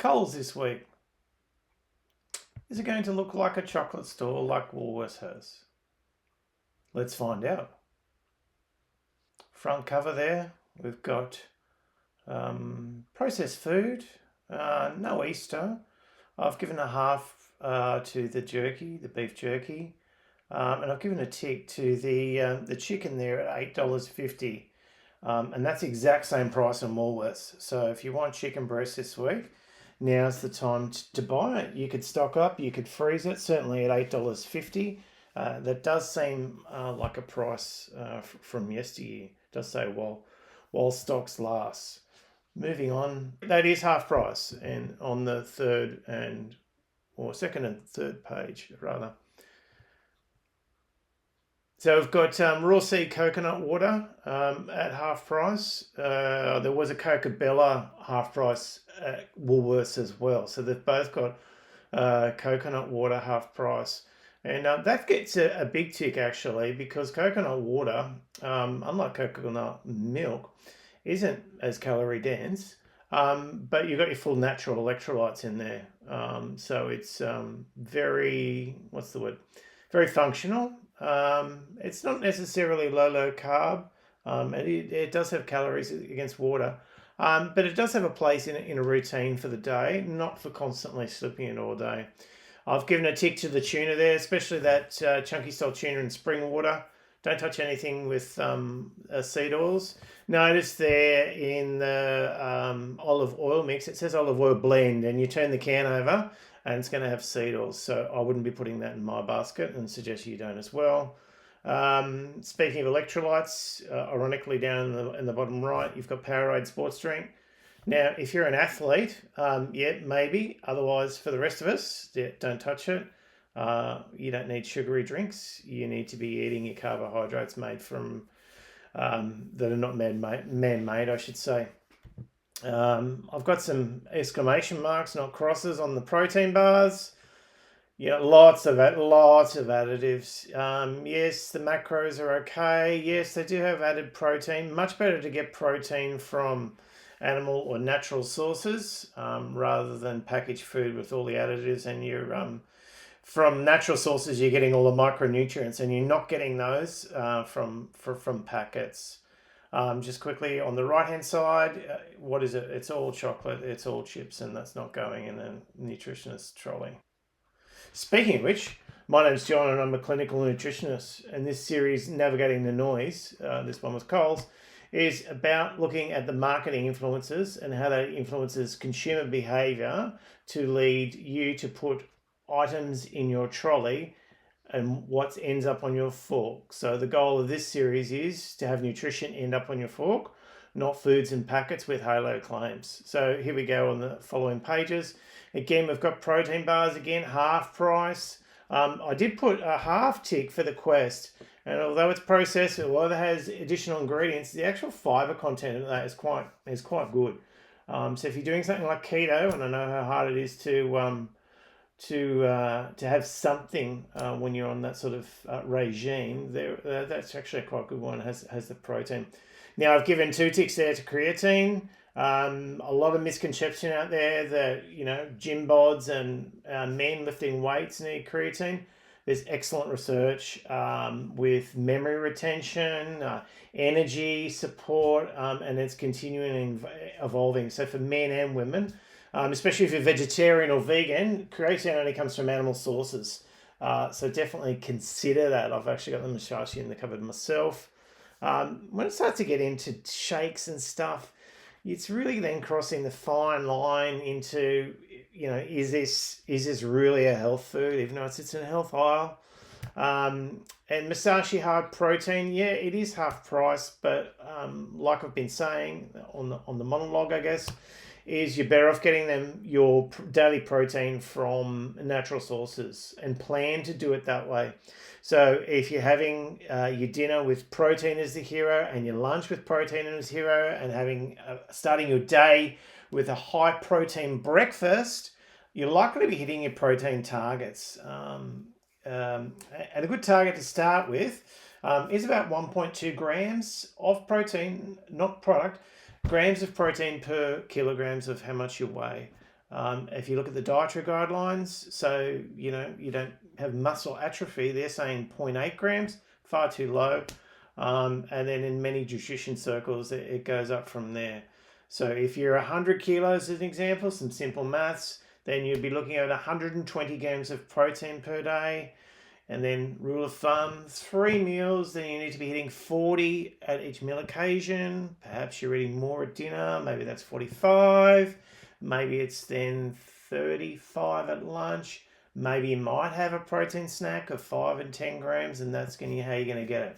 Coles this week. Is it going to look like a chocolate store like Woolworths has? Let's find out. Front cover there, we've got processed food, no Easter. I've given a half to the jerky, the beef jerky, and I've given a tick to the chicken there at $8.50. And that's the exact same price on Woolworths. So if you want chicken breast this week, now's the time to buy it. You could stock up, you could freeze it, certainly at $8.50. That does seem like a price from yesteryear. It does say while stocks last. Moving on, that is half price, and on the second and third page rather. So we've got raw seed coconut water at half price. There was a Coca-Bella half price at Woolworths as well. So they've both got coconut water half price. And that gets a big tick actually, because coconut water, unlike coconut milk, isn't as calorie dense, but you've got your full natural electrolytes in there. So it's very, very functional. It's not necessarily low carb. It does have calories against water, but it does have a place in a routine for the day, not for constantly slipping it all day. I've given a tick to the tuna there, especially that chunky style tuna in spring water. Don't touch anything with seed oils. Notice there in the olive oil mix, it says olive oil blend, and you turn the can over and it's going to have seed oils. So I wouldn't be putting that in my basket, and suggest you don't as well. Speaking of electrolytes, ironically down in the bottom right, you've got Powerade sports drink. Now, if you're an athlete, yeah, maybe. Otherwise, for the rest of us, yeah, don't touch it. You don't need sugary drinks. You need to be eating your carbohydrates made from that are not man-made, I should say. I've got some exclamation marks, not crosses, on the protein bars. Yeah, lots of additives. Yes, the macros are okay. Yes, they do have added protein. Much better to get protein from animal or natural sources rather than packaged food with all the additives. And you're from natural sources, you're getting all the micronutrients, and you're not getting those from packets. Just quickly on the right hand side, what is it? It's all chocolate, it's all chips, and that's not going in a nutritionist trolley. Speaking of which, my name's John and I'm a clinical nutritionist, and this series, Navigating the Noise, this one with Coles, is about looking at the marketing influences and how that influences consumer behaviour to lead you to put items in your trolley and what ends up on your fork. So the goal of this series is to have nutrition end up on your fork, not foods and packets with halo claims. So here we go on the following pages. Again, we've got protein bars, again, half price. I did put a half tick for the Quest, and although it's processed, although it has additional ingredients, the actual fiber content of that is quite good. So if you're doing something like keto, and I know how hard it is to have something when you're on that sort of regime, that's actually a quite good one. It has the protein. Now I've given 2 ticks there to creatine. A lot of misconception out there that gym bods and men lifting weights need creatine. There's excellent research with memory retention, energy support, and it's continuing evolving. So for men and women, especially if you're vegetarian or vegan, creatine only comes from animal sources. So definitely consider that. I've actually got the Musashi in the cupboard myself. When it starts to get into shakes and stuff, it's really then crossing the fine line into, is this really a health food, even though it's in a health aisle? And Musashi hard protein, yeah, it is half price, but like I've been saying on the monologue, I guess, is you're better off getting your daily protein from natural sources, and plan to do it that way. So if you're having your dinner with protein as the hero, and your lunch with protein as the hero, and starting your day with a high protein breakfast, you're likely to be hitting your protein targets. And a good target to start with is about 1.2 grams of protein, not product, grams of protein per kilograms of how much you weigh. If you look at the dietary guidelines, so you don't have muscle atrophy, they're saying 0.8 grams, far too low. And then in many nutrition circles, it goes up from there. So if you're 100 kilos, as an example, some simple maths, then you'd be looking at 120 grams of protein per day. And then rule of thumb, 3 meals, then you need to be hitting 40 at each meal occasion. Perhaps you're eating more at dinner, maybe that's 45. Maybe it's then 35 at lunch. Maybe you might have a protein snack of 5 and 10 grams, and that's how you're going to get it.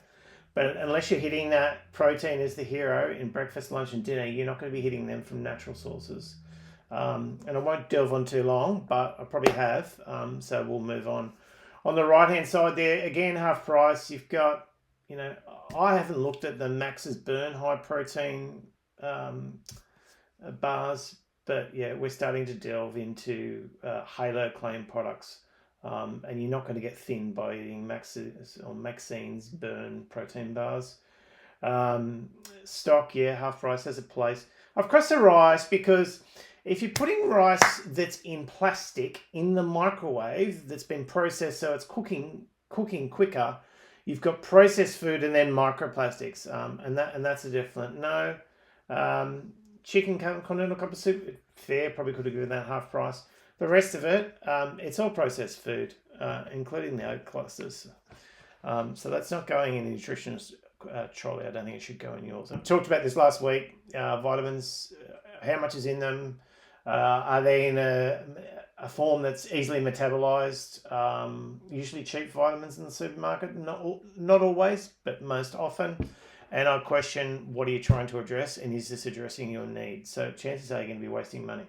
But unless you're hitting that protein as the hero in breakfast, lunch, and dinner, you're not going to be hitting them from natural sources. And I won't delve on too long, but I probably have. So we'll move on. On the right-hand side there, again, half price, you've got, I haven't looked at the Max's Burn high protein bars, but yeah, we're starting to delve into Halo claim products. And you're not going to get thin by eating Max's or Maxine's Burn protein bars. Stock, yeah, half price has a place. I've crossed the rice because if you're putting rice that's in plastic in the microwave that's been processed so it's cooking quicker, you've got processed food and then microplastics, and that's a different no. Chicken continental cup of soup, fair, probably could have given that half price. The rest of it, it's all processed food, including the oat clusters. So that's not going in the nutritionist trolley. I don't think it should go in yours. I talked about this last week. Vitamins, how much is in them? Are they in a form that's easily metabolized? Usually cheap vitamins in the supermarket, not always, but most often. And I question, what are you trying to address? And is this addressing your needs? So chances are you're going to be wasting money.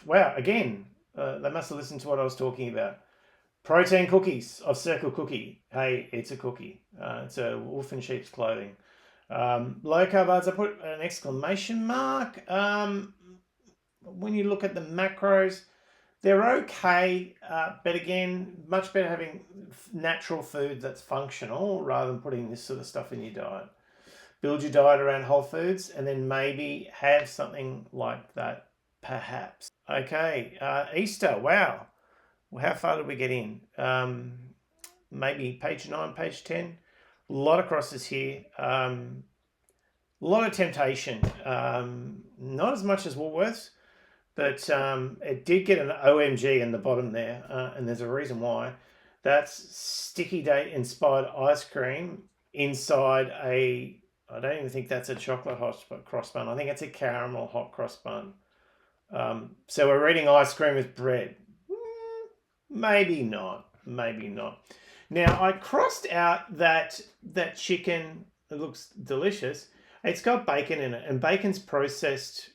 Wow, again, they must have listened to what I was talking about. Protein cookies of Circle Cookie. Hey, it's a cookie. It's a wolf in sheep's clothing. Low carb bars, I put an exclamation mark. When you look at the macros, they're okay, but again, much better having natural food that's functional rather than putting this sort of stuff in your diet. Build your diet around whole foods and then maybe have something like that, perhaps. Okay, Easter, wow. Well, how far did we get in? Maybe page 9, page 10. A lot of crosses here. A lot of temptation. Not as much as Woolworths, but it did get an OMG in the bottom there, and there's a reason why. That's sticky date inspired ice cream inside I don't even think that's a chocolate hot cross bun. I think it's a caramel hot cross bun. So we're eating ice cream with bread. Maybe not. Now I crossed out that chicken. It looks delicious. It's got bacon in it, and bacon's processed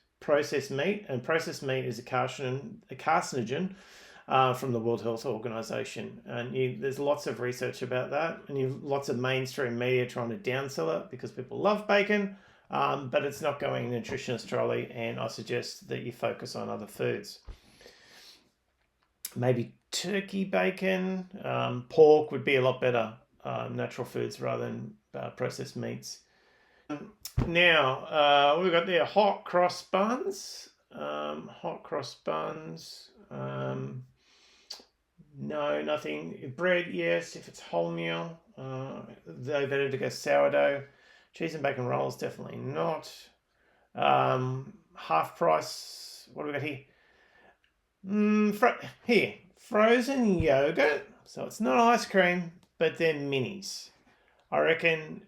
meat, and processed meat is a carcinogen from the World Health Organization. And there's lots of research about that, and you've lots of mainstream media trying to downsell it because people love bacon, but it's not going in the nutritionist trolley, and I suggest that you focus on other foods. Maybe turkey bacon, pork would be a lot better, natural foods rather than processed meats. Now, we've got there hot cross buns. No, nothing. Bread, yes, if it's wholemeal. They're better to go sourdough. Cheese and bacon rolls, definitely not. Half price, what do we got here? Here, frozen yogurt. So it's not ice cream, but they're minis. I reckon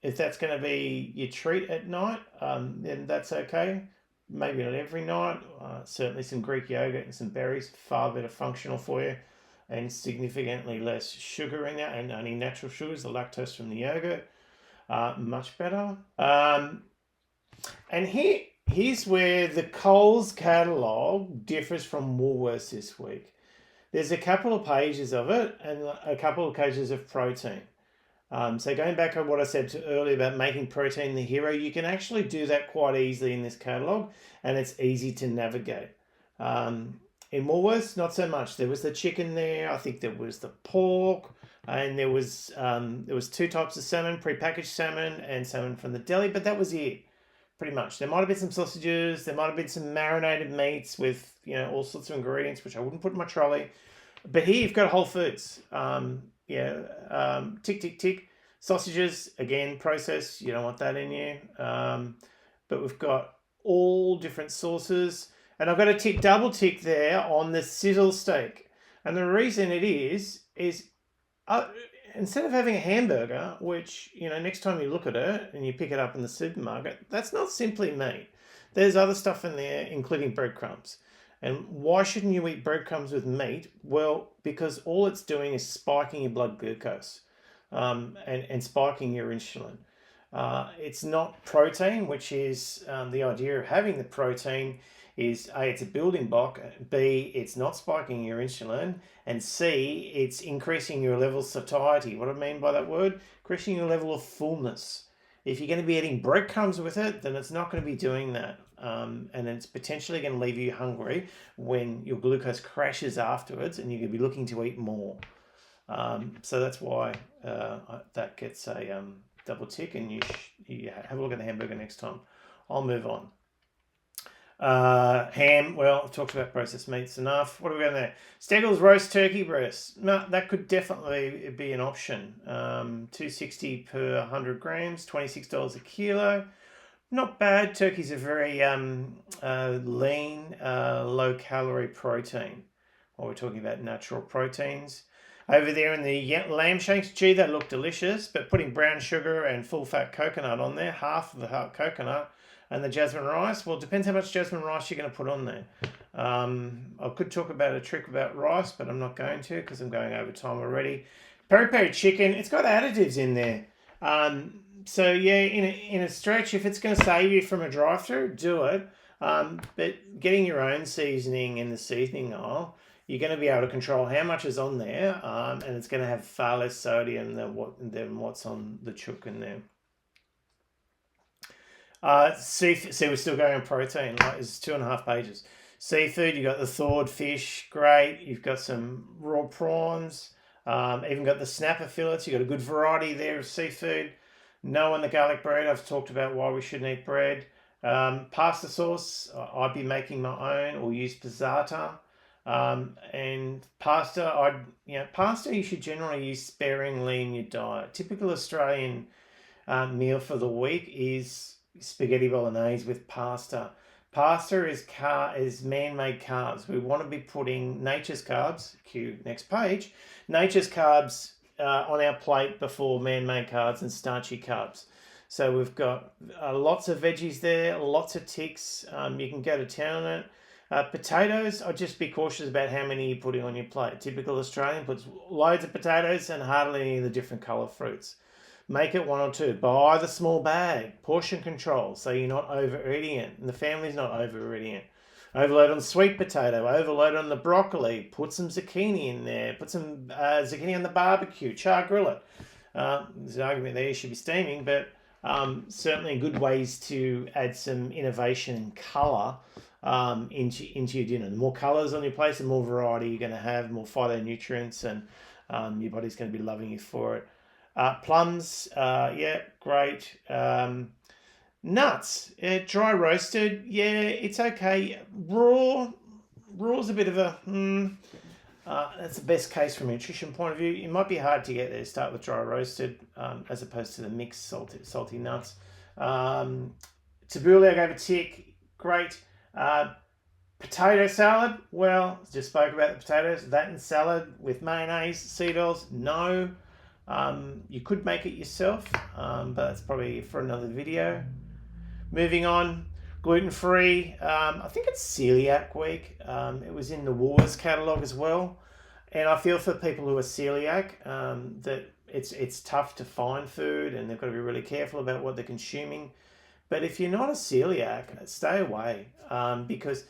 if that's going to be your treat at night, then that's okay. Maybe not every night. Certainly some Greek yogurt and some berries, far better functional for you, and significantly less sugar in that, and only natural sugars, the lactose from the yogurt. Much better. And here's where the Coles catalogue differs from Woolworths this week. There's a couple of pages of it and a couple of pages of protein. So going back on what I said earlier about making protein the hero, you can actually do that quite easily in this catalogue, and it's easy to navigate. In Woolworths, not so much. There was the chicken there. I think there was the pork, and there was 2 types of salmon, prepackaged salmon and salmon from the deli, but that was it. pretty much. There might have been some sausages. There might have been some marinated meats with, all sorts of ingredients, which I wouldn't put in my trolley. But here you've got whole foods. Tick, tick, tick. Sausages, again, processed. You don't want that in you. But we've got all different sauces. And I've got a double tick there on the sizzle steak. And the reason it is instead of having a hamburger, which, next time you look at it and you pick it up in the supermarket, that's not simply meat. There's other stuff in there, including breadcrumbs. And why shouldn't you eat breadcrumbs with meat? Well, because all it's doing is spiking your blood glucose and spiking your insulin. It's not protein, which is the idea of having the protein is A, it's a building block, B, it's not spiking your insulin, and C, it's increasing your level of satiety. What do I mean by that word? Increasing your level of fullness. If you're going to be eating breadcrumbs with it, then it's not going to be doing that. And it's potentially going to leave you hungry when your glucose crashes afterwards and you're going to be looking to eat more. So that's why that gets a double tick, and you have a look at the hamburger next time. I'll move on. Ham, well, I've talked about processed meats enough. What do we got there? Steggles roast turkey breast. No, that could definitely be an option. $2.60 per 100 grams, $26 a kilo. Not bad. Turkey's a very lean, low-calorie protein. While we're talking about natural proteins. Over there in the lamb shanks, gee, they look delicious, but putting brown sugar and full-fat coconut on there, half of the coconut, and the jasmine rice, well, it depends how much jasmine rice you're going to put on there. I could talk about a trick about rice, but I'm not going to because I'm going over time already. Peri-peri chicken, it's got additives in there. So, yeah, in a stretch, if it's going to save you from a drive-through, do it. But getting your own seasoning in the seasoning aisle, you're going to be able to control how much is on there, and it's going to have far less sodium than what's on the chook in there. Seafood, see, we're still going on protein. Like, it's 2.5 pages. Seafood, you've got the thawed fish, great. You've got some raw prawns, even got the snapper fillets. You've got a good variety there of seafood. No on the garlic bread. I've talked about why we shouldn't eat bread. Pasta sauce, I'd be making my own or use passata. And pasta, pasta you should generally use sparingly in your diet. Typical Australian meal for the week is spaghetti bolognese with pasta. Pasta is man-made carbs. We want to be putting nature's carbs, cue next page, nature's carbs on our plate before man-made carbs and starchy carbs. So we've got lots of veggies there, lots of ticks. You can go to town on it. Potatoes, I'd just be cautious about how many you're putting on your plate. Typical Australian puts loads of potatoes and hardly any of the different colour fruits. Make it 1 or 2. Buy the small bag. Portion control, so you're not overeating it. And the family's not overeating it. Overload on the sweet potato. Overload on the broccoli. Put some zucchini in there. Put some zucchini on the barbecue. Char grill it. There's an argument there you should be steaming, but certainly good ways to add some innovation and colour into your dinner. The more colours on your plate, the more variety you're going to have, more phytonutrients, and your body's going to be loving you for it. Plums, yeah, great. Nuts, dry roasted, yeah, it's okay. Raw's a bit of a, that's the best case from a nutrition point of view. It might be hard to get there. Start with dry roasted as opposed to the mixed salty nuts. Tabbouleh, I gave a tick, great. Potato salad, well, just spoke about the potatoes. That and salad with mayonnaise, seed oils, no. You could make it yourself, but that's probably for another video. Moving on, gluten-free. I think it's celiac week. It was in the Woolworths catalogue as well. And I feel for people who are celiac that it's tough to find food and they've got to be really careful about what they're consuming. But if you're not a celiac, stay away because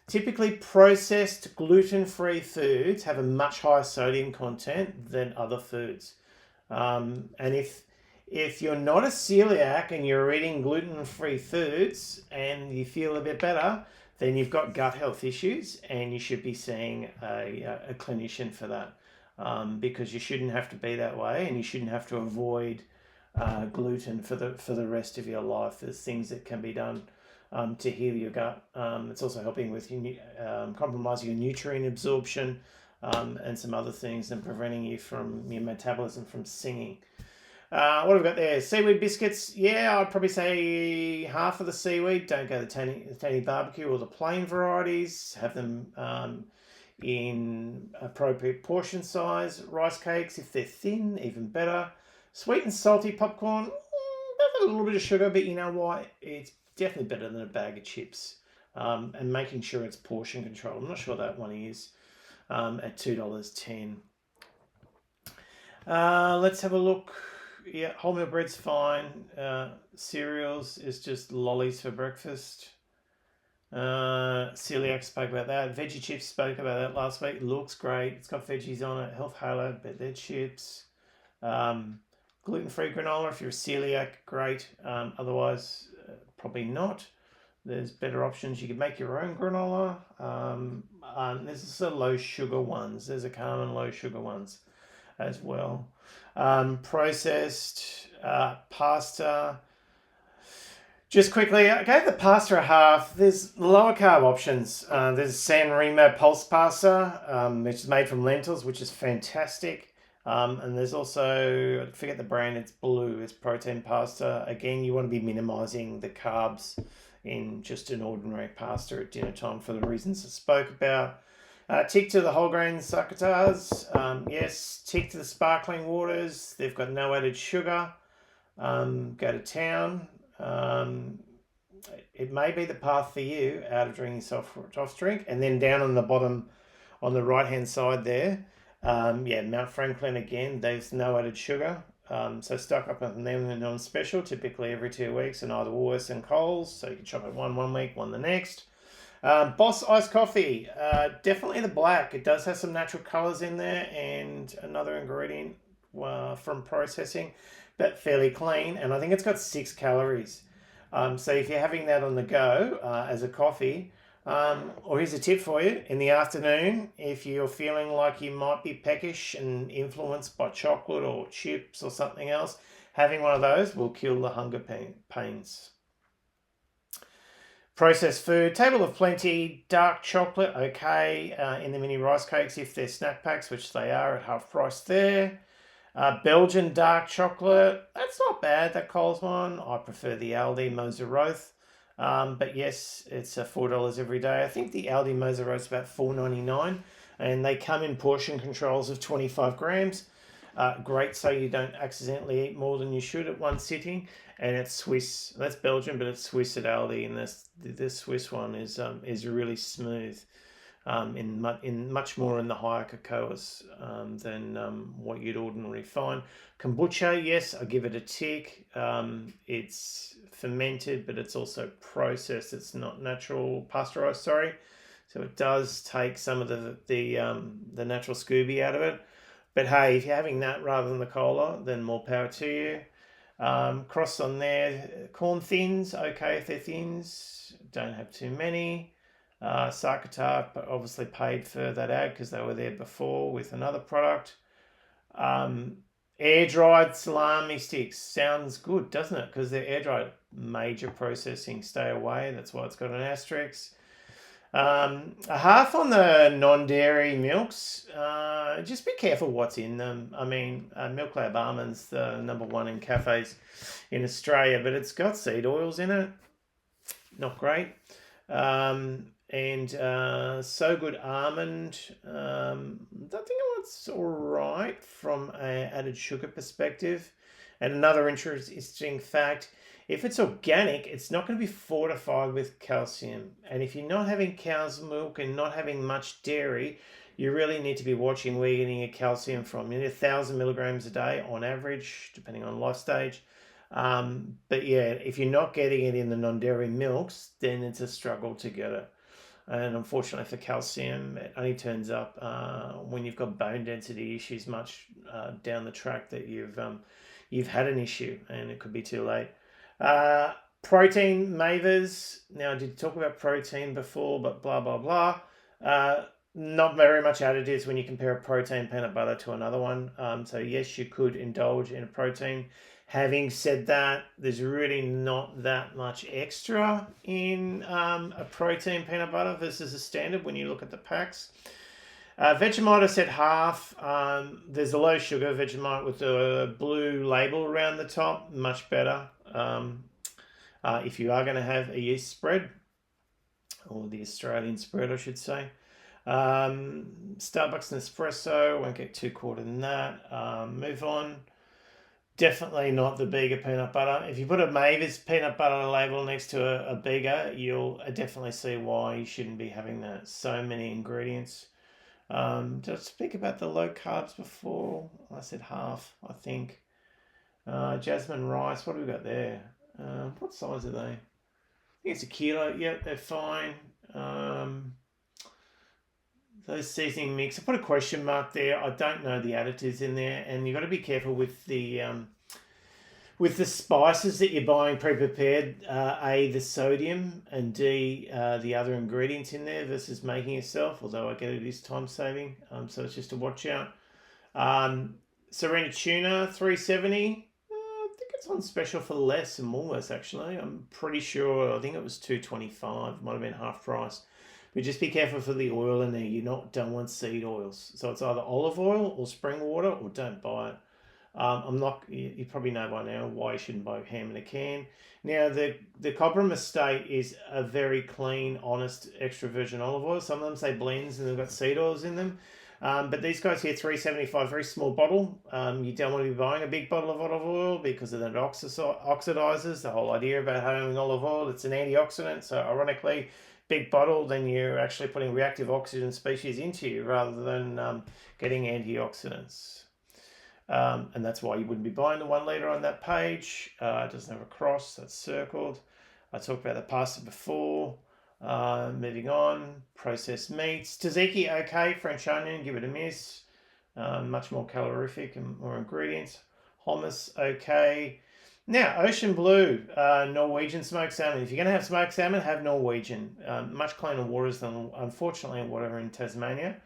typically processed gluten-free foods have a much higher sodium content than other foods. And if you're not a celiac and you're eating gluten-free foods and you feel a bit better, then you've got gut health issues and you should be seeing a clinician for that because you shouldn't have to be that way and you shouldn't have to avoid gluten for the rest of your life. There's things that can be done to heal your gut. It's also helping with compromising your nutrient absorption and some other things, and preventing you from your metabolism from singing. What have we got there? Seaweed biscuits. Yeah, I'd probably say half of the seaweed. Don't go the tangy barbecue or the plain varieties. Have them in appropriate portion size. Rice cakes, if they're thin, even better. Sweet and salty popcorn. A little bit of sugar, but you know what? It's definitely better than a bag of chips. And making sure it's portion control. I'm not sure that one is at $2.10. Let's have a look. Yeah, wholemeal bread's fine. Cereals is just lollies for breakfast. Celiac spoke about that. Veggie chips spoke about that last week. Looks great. It's got veggies on it. Health Halo, but they're chips. Gluten-free granola, if you're a celiac, great. Otherwise, probably not. There's better options. You can make your own granola. There's also low sugar ones. There's a Carmen low sugar ones as well. Processed pasta. Just quickly, I gave the pasta a half. There's lower carb options. There's San Remo pulse pasta, which is made from lentils, which is fantastic. And there's also, I forget the brand, it's blue, it's protein pasta. Again, you want to be minimizing the carbs in just an ordinary pasta at dinner time for the reasons I spoke about. Tick to the whole grain succotash. Yes, tick to the sparkling waters. They've got no added sugar. Go to town. It may be the path for you out of drinking soft drink. And then down on the bottom, on the right hand side there, Mount Franklin again. There's no added sugar. So stock up on them and on special, typically every 2 weeks, and either Woolworths and Coles. So you can shop at one week, one the next. Boss iced coffee, definitely the black. It does have some natural colors in there and another ingredient from processing, but fairly clean. And I think it's got 6 calories. So if you're having that on the go as a coffee, or here's a tip for you, in the afternoon, if you're feeling like you might be peckish and influenced by chocolate or chips or something else, having one of those will kill the hunger pains. Processed food, table of plenty, dark chocolate, okay, in the mini rice cakes if they're snack packs, which they are at half price there. Belgian dark chocolate, that's not bad, that Coles one. I prefer the Aldi Moseroth, but yes, it's $4 every day. I think the Aldi Moseroth's about $4.99, and they come in portion controls of 25 grams. Great, so you don't accidentally eat more than you should at one sitting. And it's Swiss. That's Belgian, but it's Swiss at Aldi, and this Swiss one is really smooth, in much more in the higher cocoas than what you'd ordinarily find. Kombucha, yes, I give it a tick. It's fermented, but it's also processed. It's not natural pasteurized. Sorry, so it does take some of the natural Scooby out of it. But hey, if you're having that rather than the cola, then more power to you. Cross on there, corn thins, okay if they're thins, don't have too many. Sarkatar, but obviously paid for that ad because they were there before with another product. Air dried salami sticks, sounds good, doesn't it? Because they're air dried. Major processing, stay away. That's why it's got an asterisk. A half on the non-dairy milks. Just be careful what's in them. I mean, Milk Lab Almond's the number one in cafes in Australia, but it's got seed oils in it. Not great. And So Good Almond. I think it's all right from an added sugar perspective. And another interesting fact, if it's organic, it's not going to be fortified with calcium. And if you're not having cow's milk and not having much dairy, you really need to be watching where you're getting your calcium from. You need 1,000 milligrams a day on average, depending on life stage. But yeah, if you're not getting it in the non-dairy milks, then it's a struggle to get it. And unfortunately for calcium, it only turns up when you've got bone density issues much down the track that you've had an issue, and it could be too late. Protein Mavers. Now, I did talk about protein before, but blah, blah, blah. Not very much additives when you compare a protein peanut butter to another one. So yes, you could indulge in a protein. Having said that, there's really not that much extra in a protein peanut butter versus a standard when you look at the packs. Vegemite, I said half. There's a low sugar Vegemite with a blue label around the top. Much better. If you are going to have a yeast spread, or the Australian spread, I should say. Starbucks Nespresso, won't get too caught in that. Move on. Definitely not the Bega peanut butter. If you put a Mavis peanut butter label next to a Bega, you'll definitely see why you shouldn't be having that. So many ingredients. Did I speak about the low carbs before? I said half, I think. Jasmine rice, what do we got there? What size are they? I think it's a kilo. Yeah, they're fine. Those seasoning mix. I put a question mark there. I don't know the additives in there, and you've got to be careful with the spices that you're buying pre-prepared. A, the sodium, and D, the other ingredients in there versus making yourself. Although I get it is time saving, so it's just a watch out. Serena tuna, $3.70. I think it's on special for less and Woolworths actually. I'm pretty sure. I think it was $2.25. Might have been half price. But just be careful for the oil in there. You don't want seed oils. So it's either olive oil or spring water, or don't buy it. I'm not. You probably know by now why you shouldn't buy ham in a can. Now the Cobram Estate is a very clean, honest, extra virgin olive oil. Some of them say blends and they've got seed oils in them. But these guys here, $3.75, very small bottle. You don't want to be buying a big bottle of olive oil because of that oxidizes. The whole idea about having olive oil, it's an antioxidant. So ironically, big bottle, then you're actually putting reactive oxygen species into you rather than getting antioxidants. And that's why you wouldn't be buying the 1 litre on that page. It doesn't have a cross, that's circled. I talked about the pasta before. Moving on, processed meats. Tzatziki, okay. French onion, give it a miss. Much more calorific and more ingredients. Hummus, okay. Now, ocean blue, Norwegian smoked salmon. If you're going to have smoked salmon, have Norwegian. Much cleaner waters than, unfortunately, water in Tasmania.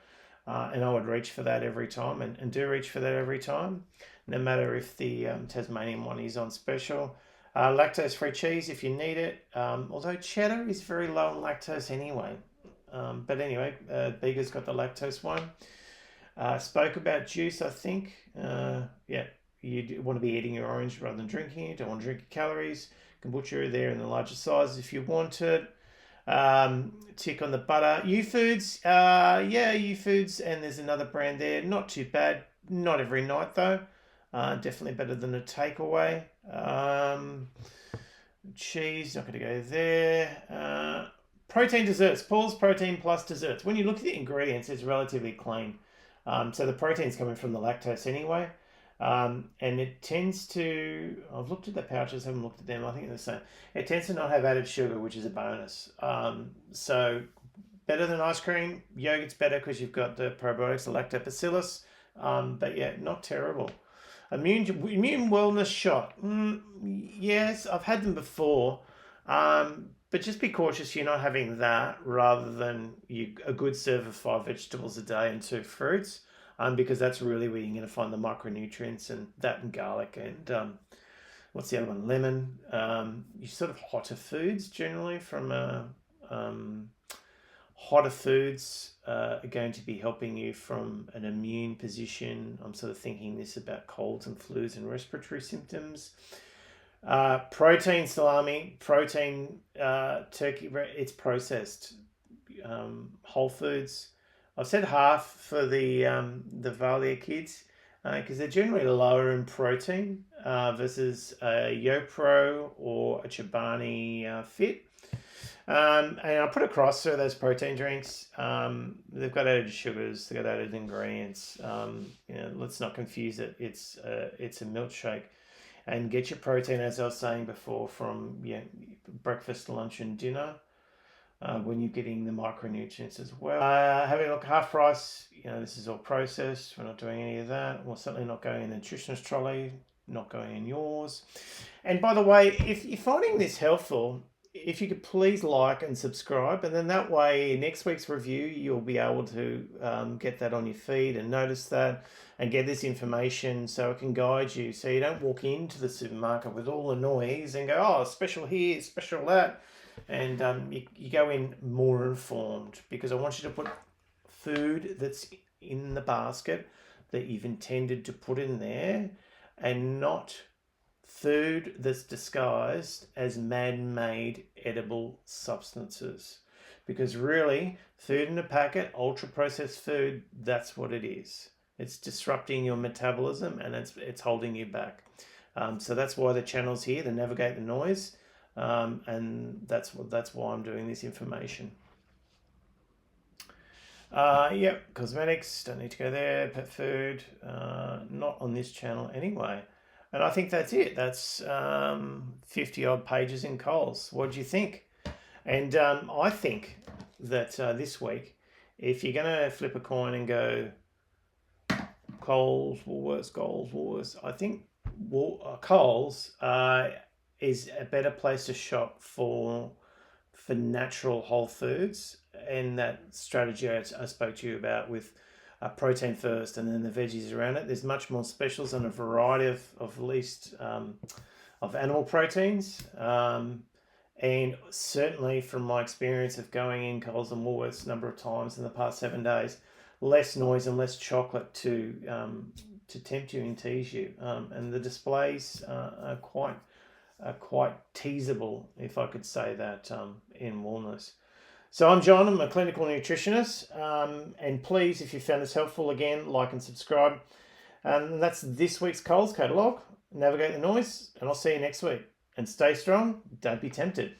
And I would reach for that every time, and do reach for that every time, no matter if the Tasmanian one is on special. Lactose-free cheese if you need it, although cheddar is very low in lactose anyway. But anyway, Bega's got the lactose one. Spoke about juice, I think. Yeah, you want to be eating your orange rather than drinking it. Don't want to drink your calories. Kombucha there in the larger size if you want it. Tick on the butter. U-Foods, yeah, U-Foods, and there's another brand there. Not too bad. Not every night though. Definitely better than a takeaway. Cheese, not going to go there. Protein desserts. Paul's Protein Plus desserts. When you look at the ingredients, it's relatively clean. So the protein's coming from the lactose anyway. And it tends to, I've looked at the pouches, haven't looked at them, I think they're the same. It tends to not have added sugar, which is a bonus. So better than ice cream. Yogurt's better because you've got the probiotics, the lactobacillus. But yeah, not terrible. Immune wellness shot. Yes, I've had them before. But just be cautious you're not having that rather than a good serve of 5 vegetables a day and 2 fruits. Because that's really where you're going to find the micronutrients, and that and garlic and what's the other one? Lemon. You sort of hotter foods generally from hotter foods are going to be helping you from an immune position. I'm sort of thinking this about colds and flus and respiratory symptoms. Protein salami, protein turkey, it's processed. Whole foods. I've said half for the Valia kids because they're generally lower in protein versus a YoPro or a Chobani Fit. And I'll put across through those protein drinks. They've got added sugars, they've got added ingredients. Let's not confuse it. It's a milkshake. And get your protein, as I was saying before, from breakfast, lunch, and dinner. When you're getting the micronutrients as well. Having a look half price, this is all processed. We're not doing any of that. We're certainly not going in the nutritionist trolley, not going in yours. And by the way, if you're finding this helpful, if you could please like and subscribe, and then that way next week's review you'll be able to get that on your feed and notice that and get this information so it can guide you, so you don't walk into the supermarket with all the noise and go, oh, special here, special that, and you go in more informed, because I want you to put food that's in the basket that you've intended to put in there, and not food that's disguised as man-made edible substances. Because really, food in a packet, ultra-processed food, that's what it is. It's disrupting your metabolism, and it's holding you back. So that's why the channel's here, to navigate the noise, and that's why I'm doing this information. Yep, cosmetics, don't need to go there. Pet food, not on this channel anyway. And I think that's it. That's 50 odd pages in Coles. What do you think? And I think that this week, if you're going to flip a coin and go Coles, Woolworths, I think Coles is a better place to shop for natural whole foods, and that strategy I spoke to you about with protein first and then the veggies around it. There's much more specials and a variety of least of animal proteins, and certainly from my experience of going in Coles and Woolworths a number of times in the past 7 days, less noise and less chocolate to tempt you and tease you, and the displays are quite teasable, if I could say that, in Woolworths. So I'm John, I'm a clinical nutritionist, and please, if you found this helpful, again, like and subscribe. And that's this week's Coles Catalogue. Navigate the noise, and I'll see you next week. And stay strong, don't be tempted.